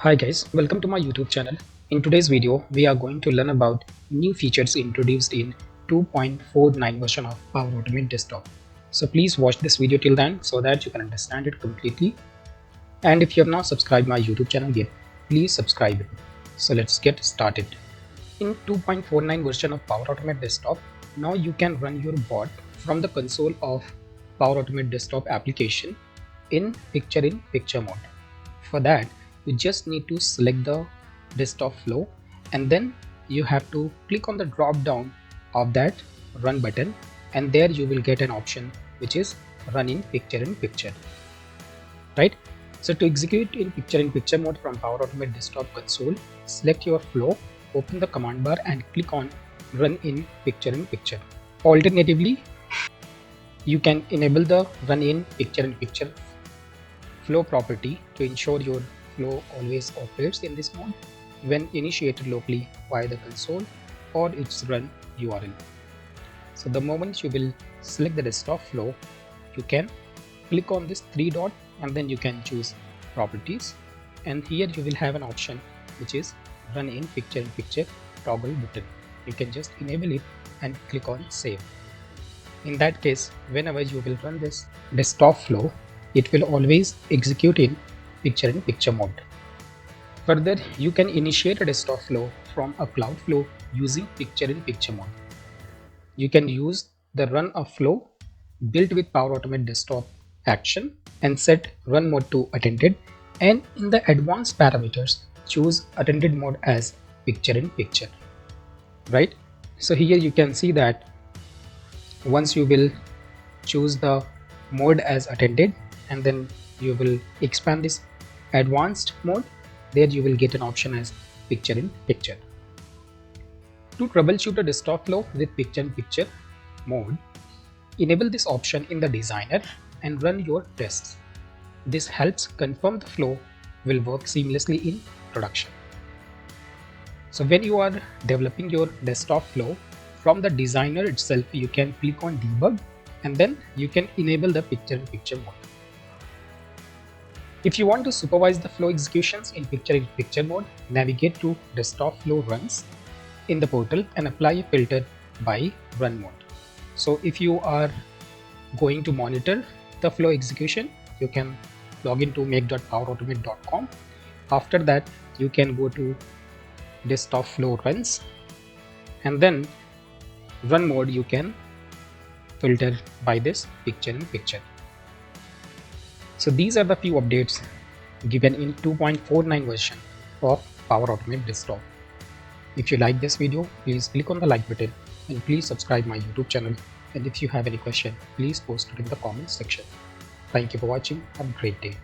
Hi guys, welcome to my YouTube channel. In today's video, we are going to learn about new features introduced in 2.49 version of Power Automate Desktop. So please watch this video till then so that you can understand it completely. And if you have not subscribed my YouTube channel yet, please subscribe it. So let's get started. In 2.49 version of Power Automate Desktop, now you can run your bot from the console of Power Automate Desktop application in picture mode. For that, you just need to select the desktop flow and then you have to click on the drop down of that run button, and there you will get an option which is run in picture, right? So to execute in picture mode from Power Automate Desktop console, select your flow, open the command bar and click on run in picture. Alternatively, you can enable the run in picture flow property to ensure your flow always operates in this mode when initiated locally via the console or its run URL. So the moment you will select the desktop flow, you can click on this three dot and then you can choose properties, and here you will have an option which is run in picture toggle button. You can just enable it and click on save. In that case, whenever you will run this desktop flow, it will always execute in picture mode. Further, you can initiate a desktop flow from a cloud flow using picture mode. You can use the run of flow built with Power Automate Desktop action and set run mode to attended, and in the advanced parameters choose attended mode as picture, right? So here you can see that once you will choose the mode as attended and then you will expand this advanced mode, there you will get an option as picture. To troubleshoot a desktop flow with picture mode, enable this option in the designer and run your tests. This helps confirm the flow will work seamlessly in production. So when you are developing your desktop flow, from the designer itself you can click on debug and then you can enable the picture mode. If you want to supervise the flow executions in picture mode, navigate to desktop flow runs in the portal and apply a filter by run mode. So if you are going to monitor the flow execution, you can log into make.powerautomate.com. After that, you can go to desktop flow runs and then run mode you can filter by this picture. So these are the few updates given in 2.49 version of Power Automate Desktop. If you like this video, please click on the like button and please subscribe my YouTube channel. And if you have any question, please post it in the comments section. Thank you for watching. Have a great day.